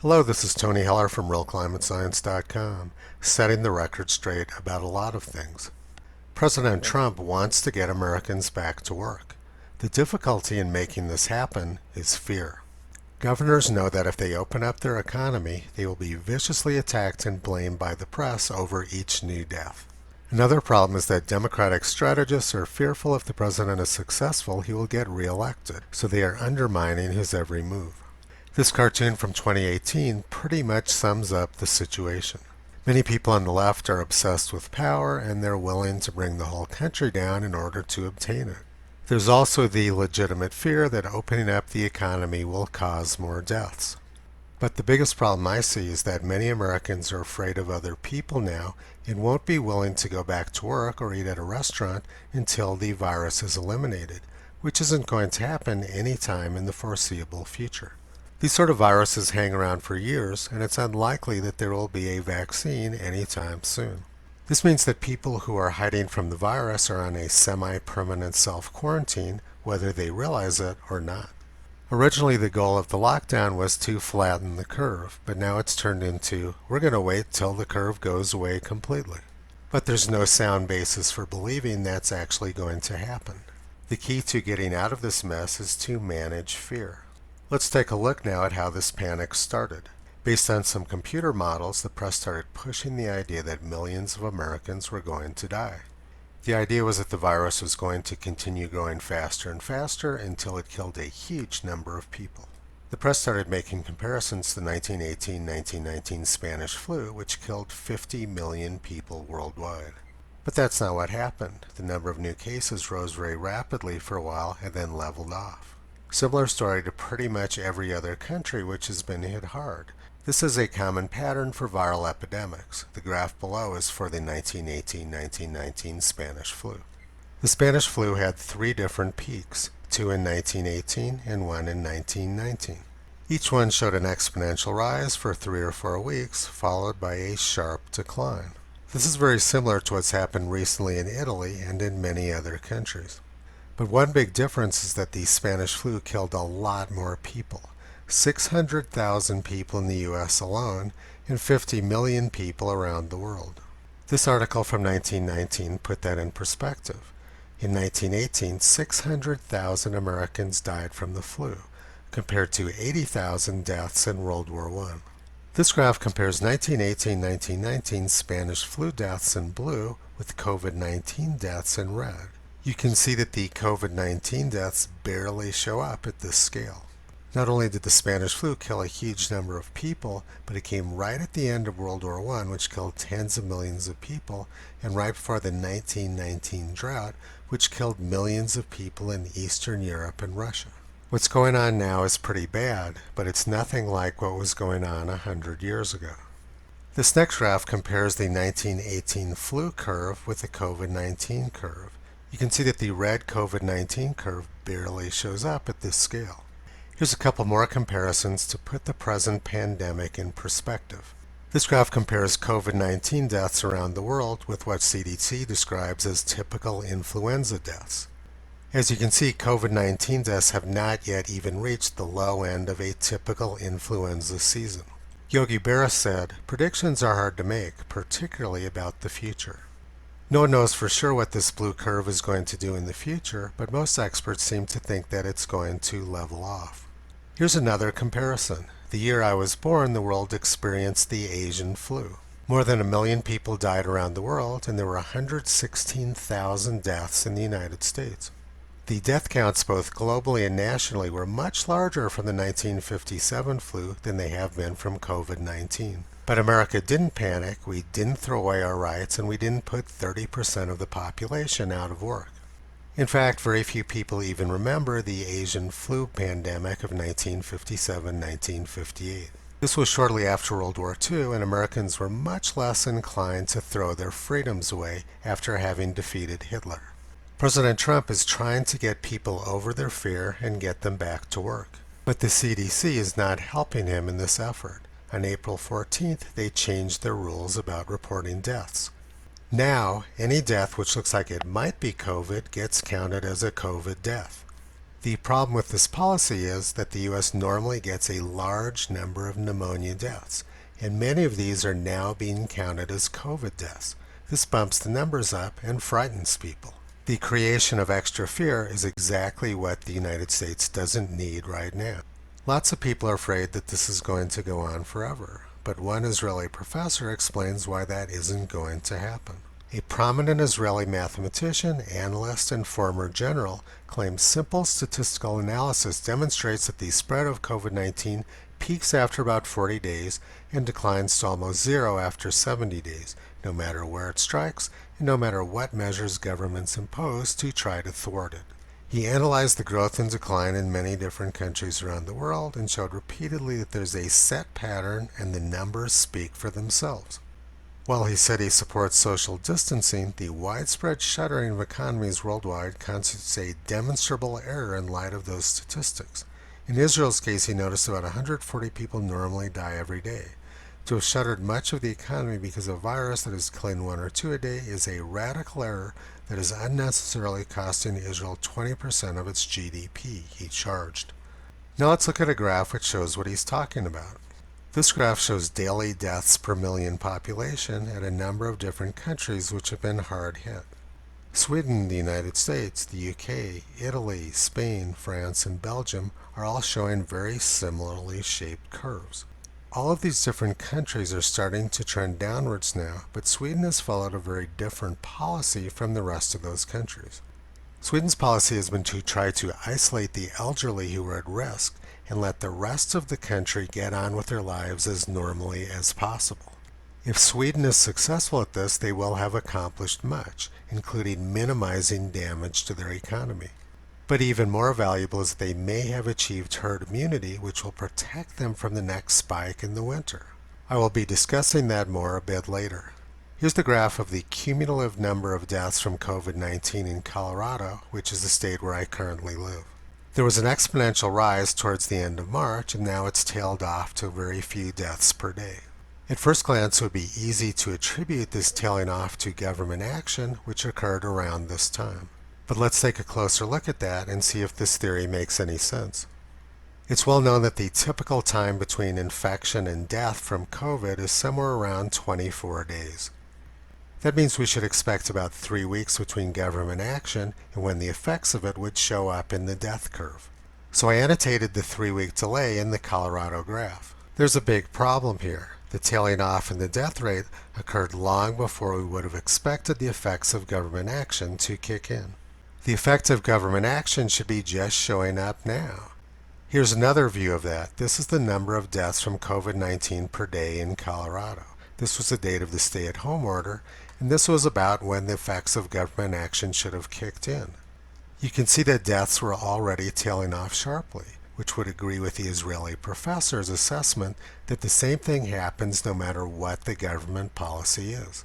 Hello, this is Tony Heller from RealClimateScience.com, setting the record straight about a lot of things. President Trump wants to get Americans back to work. The difficulty in making this happen is fear. Governors know that if they open up their economy, they will be viciously attacked and blamed by the press over each new death. Another problem is that Democratic strategists are fearful if the president is successful, he will get reelected, so they are undermining his every move. This cartoon from 2018 pretty much sums up the situation. Many people on the left are obsessed with power and they're willing to bring the whole country down in order to obtain it. There's also the legitimate fear that opening up the economy will cause more deaths. But the biggest problem I see is that many Americans are afraid of other people now and won't be willing to go back to work or eat at a restaurant until the virus is eliminated, which isn't going to happen anytime in the foreseeable future. These sort of viruses hang around for years, and it's unlikely that there will be a vaccine anytime soon. This means that people who are hiding from the virus are on a semi-permanent self-quarantine, whether they realize it or not. Originally, the goal of the lockdown was to flatten the curve, but now it's turned into, we're going to wait till the curve goes away completely. But there's no sound basis for believing that's actually going to happen. The key to getting out of this mess is to manage fear. Let's take a look now at how this panic started. Based on some computer models, the press started pushing the idea that millions of Americans were going to die. The idea was that the virus was going to continue growing faster and faster until it killed a huge number of people. The press started making comparisons to the 1918-1919 Spanish flu, which killed 50 million people worldwide. But that's not what happened. The number of new cases rose very rapidly for a while and then leveled off. Similar story to pretty much every other country which has been hit hard. This is a common pattern for viral epidemics. The graph below is for the 1918-1919 Spanish flu. The Spanish flu had three different peaks, two in 1918 and one in 1919. Each one showed an exponential rise for 3 or 4 weeks, followed by a sharp decline. This is very similar to what's happened recently in Italy and in many other countries. But one big difference is that the Spanish flu killed a lot more people. 600,000 people in the US alone and 50 million people around the world. This article from 1919 put that in perspective. In 1918, 600,000 Americans died from the flu, compared to 80,000 deaths in World War I. This graph compares 1918-1919 Spanish flu deaths in blue with COVID-19 deaths in red. You can see that the COVID-19 deaths barely show up at this scale. Not only did the Spanish flu kill a huge number of people, but it came right at the end of World War I, which killed tens of millions of people, and right before the 1919 drought, which killed millions of people in Eastern Europe and Russia. What's going on now is pretty bad, but it's nothing like what was going on 100 years ago. This next graph compares the 1918 flu curve with the COVID-19 curve. You can see that the red COVID-19 curve barely shows up at this scale. Here's a couple more comparisons to put the present pandemic in perspective. This graph compares COVID-19 deaths around the world with what CDC describes as typical influenza deaths. As you can see, COVID-19 deaths have not yet even reached the low end of a typical influenza season. Yogi Berra said, "Predictions are hard to make, particularly about the future." No one knows for sure what this blue curve is going to do in the future, but most experts seem to think that it's going to level off. Here's another comparison. The year I was born, the world experienced the Asian flu. More than 1 million people died around the world, and there were 116,000 deaths in the United States. The death counts both globally and nationally were much larger from the 1957 flu than they have been from COVID-19. But America didn't panic, we didn't throw away our rights, and we didn't put 30% of the population out of work. In fact, very few people even remember the Asian flu pandemic of 1957-1958. This was shortly after World War II, and Americans were much less inclined to throw their freedoms away after having defeated Hitler. President Trump is trying to get people over their fear and get them back to work. But the CDC is not helping him in this effort. On April 14th, they changed their rules about reporting deaths. Now, any death which looks like it might be COVID gets counted as a COVID death. The problem with this policy is that the U.S. normally gets a large number of pneumonia deaths, and many of these are now being counted as COVID deaths. This bumps the numbers up and frightens people. The creation of extra fear is exactly what the United States doesn't need right now. Lots of people are afraid that this is going to go on forever, but one Israeli professor explains why that isn't going to happen. A prominent Israeli mathematician, analyst, and former general claims simple statistical analysis demonstrates that the spread of COVID-19 peaks after about 40 days and declines to almost zero after 70 days, no matter where it strikes and no matter what measures governments impose to try to thwart it. He analyzed the growth and decline in many different countries around the world and showed repeatedly that there's a set pattern and the numbers speak for themselves. While he said he supports social distancing, the widespread shuttering of economies worldwide constitutes a demonstrable error in light of those statistics. In Israel's case, he noticed about 140 people normally die every day. To have shuttered much of the economy because of a virus that is killing one or two a day is a radical error that is unnecessarily costing Israel 20% of its GDP, he charged. Now let's look at a graph which shows what he's talking about. This graph shows daily deaths per million population at a number of different countries which have been hard hit. Sweden, the United States, the UK, Italy, Spain, France, and Belgium are all showing very similarly shaped curves. All of these different countries are starting to trend downwards now, but Sweden has followed a very different policy from the rest of those countries. Sweden's policy has been to try to isolate the elderly who are at risk and let the rest of the country get on with their lives as normally as possible. If Sweden is successful at this, they will have accomplished much, including minimizing damage to their economy. But even more valuable is that they may have achieved herd immunity, which will protect them from the next spike in the winter. I will be discussing that more a bit later. Here's the graph of the cumulative number of deaths from COVID-19 in Colorado, which is the state where I currently live. There was an exponential rise towards the end of March, and now it's tailed off to very few deaths per day. At first glance, it would be easy to attribute this tailing off to government action, which occurred around this time. But let's take a closer look at that and see if this theory makes any sense. It's well known that the typical time between infection and death from COVID is somewhere around 24 days. That means we should expect about 3 weeks between government action and when the effects of it would show up in the death curve. So I annotated the 3-week delay in the Colorado graph. There's a big problem here. The tailing off in the death rate occurred long before we would have expected the effects of government action to kick in. The effect of government action should be just showing up now. Here's another view of that. This is the number of deaths from COVID-19 per day in Colorado. This was the date of the stay-at-home order, and this was about when the effects of government action should have kicked in. You can see that deaths were already tailing off sharply, which would agree with the Israeli professor's assessment that the same thing happens no matter what the government policy is.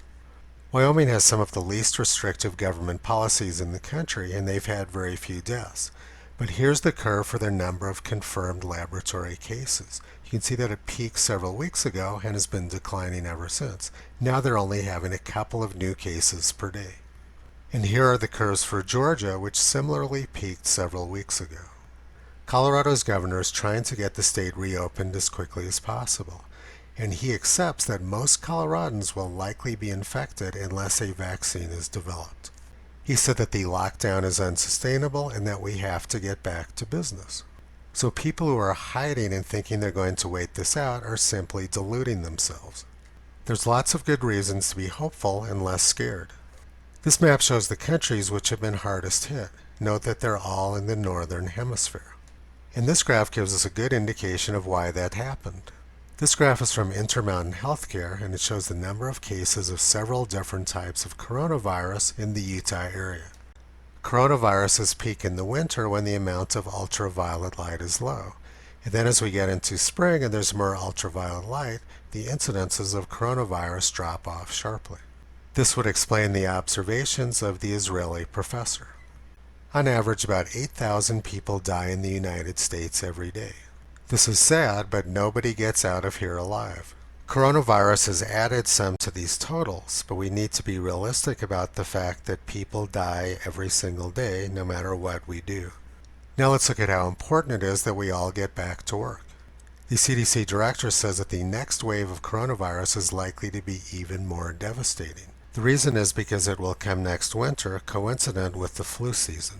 Wyoming has some of the least restrictive government policies in the country, and they've had very few deaths. But here's the curve for their number of confirmed laboratory cases. You can see that it peaked several weeks ago and has been declining ever since. Now they're only having a couple of new cases per day. And here are the curves for Georgia, which similarly peaked several weeks ago. Colorado's governor is trying to get the state reopened as quickly as possible, and he accepts that most Coloradans will likely be infected unless a vaccine is developed. He said that the lockdown is unsustainable and that we have to get back to business. So people who are hiding and thinking they're going to wait this out are simply deluding themselves. There's lots of good reasons to be hopeful and less scared. This map shows the countries which have been hardest hit. Note that they're all in the northern hemisphere. And this graph gives us a good indication of why that happened. This graph is from Intermountain Healthcare, and it shows the number of cases of several different types of coronavirus in the Utah area. Coronaviruses peak in the winter when the amount of ultraviolet light is low. And then as we get into spring and there's more ultraviolet light, the incidences of coronavirus drop off sharply. This would explain the observations of the Israeli professor. On average, about 8,000 people die in the United States every day. This is sad, but nobody gets out of here alive. Coronavirus has added some to these totals, but we need to be realistic about the fact that people die every single day, no matter what we do. Now let's look at how important it is that we all get back to work. The CDC director says that the next wave of coronavirus is likely to be even more devastating. The reason is because it will come next winter, coincident with the flu season.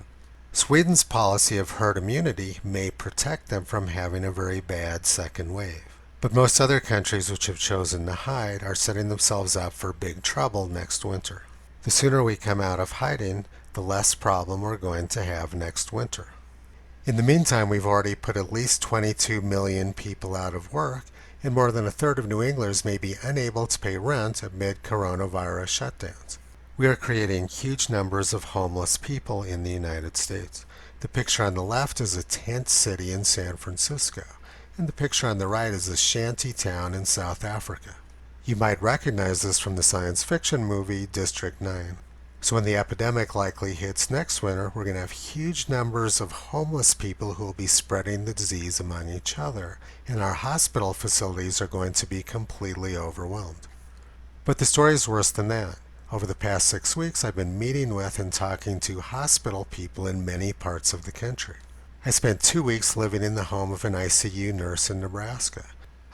Sweden's policy of herd immunity may protect them from having a very bad second wave. But most other countries which have chosen to hide are setting themselves up for big trouble next winter. The sooner we come out of hiding, the less problem we're going to have next winter. In the meantime, we've already put at least 22 million people out of work, and more than a third of New Englanders may be unable to pay rent amid coronavirus shutdowns. We are creating huge numbers of homeless people in the United States. The picture on the left is a tent city in San Francisco, and the picture on the right is a shanty town in South Africa. You might recognize this from the science fiction movie District 9. So when the epidemic likely hits next winter, we're going to have huge numbers of homeless people who will be spreading the disease among each other, and our hospital facilities are going to be completely overwhelmed. But the story is worse than that. Over the past 6 weeks, I've been meeting with and talking to hospital people in many parts of the country. I spent 2 weeks living in the home of an ICU nurse in Nebraska.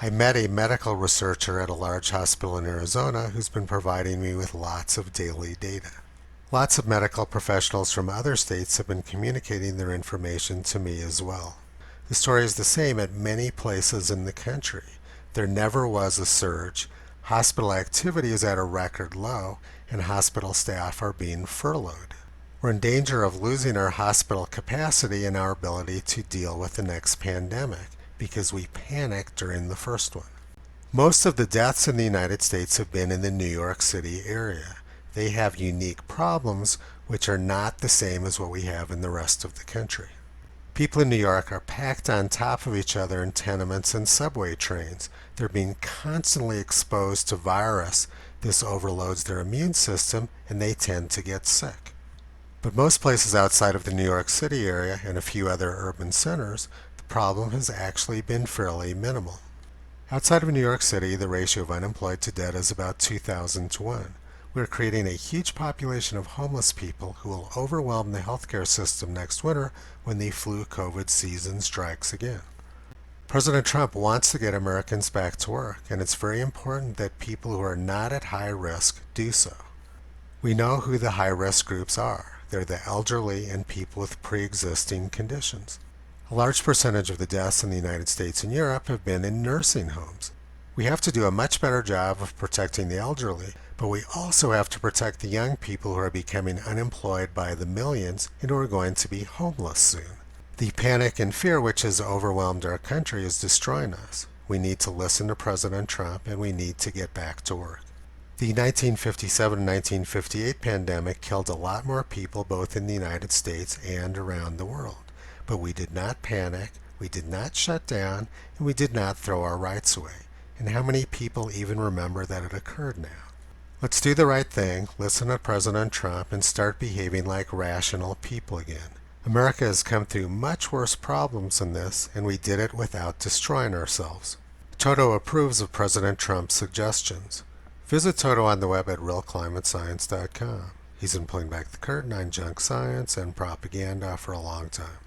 I met a medical researcher at a large hospital in Arizona who's been providing me with lots of daily data. Lots of medical professionals from other states have been communicating their information to me as well. The story is the same at many places in the country. There never was a surge. Hospital activity is at a record low, and hospital staff are being furloughed. We're in danger of losing our hospital capacity and our ability to deal with the next pandemic because we panicked during the first one. Most of the deaths in the United States have been in the New York City area. They have unique problems which are not the same as what we have in the rest of the country. People in New York are packed on top of each other in tenements and subway trains. They're being constantly exposed to virus. This overloads their immune system and they tend to get sick. But most places outside of the New York City area and a few other urban centers, the problem has actually been fairly minimal. Outside of New York City, the ratio of unemployed to dead is about 2,000 to 1. We're creating a huge population of homeless people who will overwhelm the healthcare system next winter when the flu-COVID season strikes again. President Trump wants to get Americans back to work, and it's very important that people who are not at high risk do so. We know who the high-risk groups are. They're the elderly and people with pre-existing conditions. A large percentage of the deaths in the United States and Europe have been in nursing homes. We have to do a much better job of protecting the elderly, but we also have to protect the young people who are becoming unemployed by the millions and who are going to be homeless soon. The panic and fear which has overwhelmed our country is destroying us. We need to listen to President Trump and we need to get back to work. The 1957-1958 pandemic killed a lot more people both in the United States and around the world. But we did not panic, we did not shut down, and we did not throw our rights away. And how many people even remember that it occurred now? Let's do the right thing, listen to President Trump, and start behaving like rational people again. America has come through much worse problems than this, and we did it without destroying ourselves. Toto approves of President Trump's suggestions. Visit Toto on the web at realclimatescience.com. He's been pulling back the curtain on junk science and propaganda for a long time.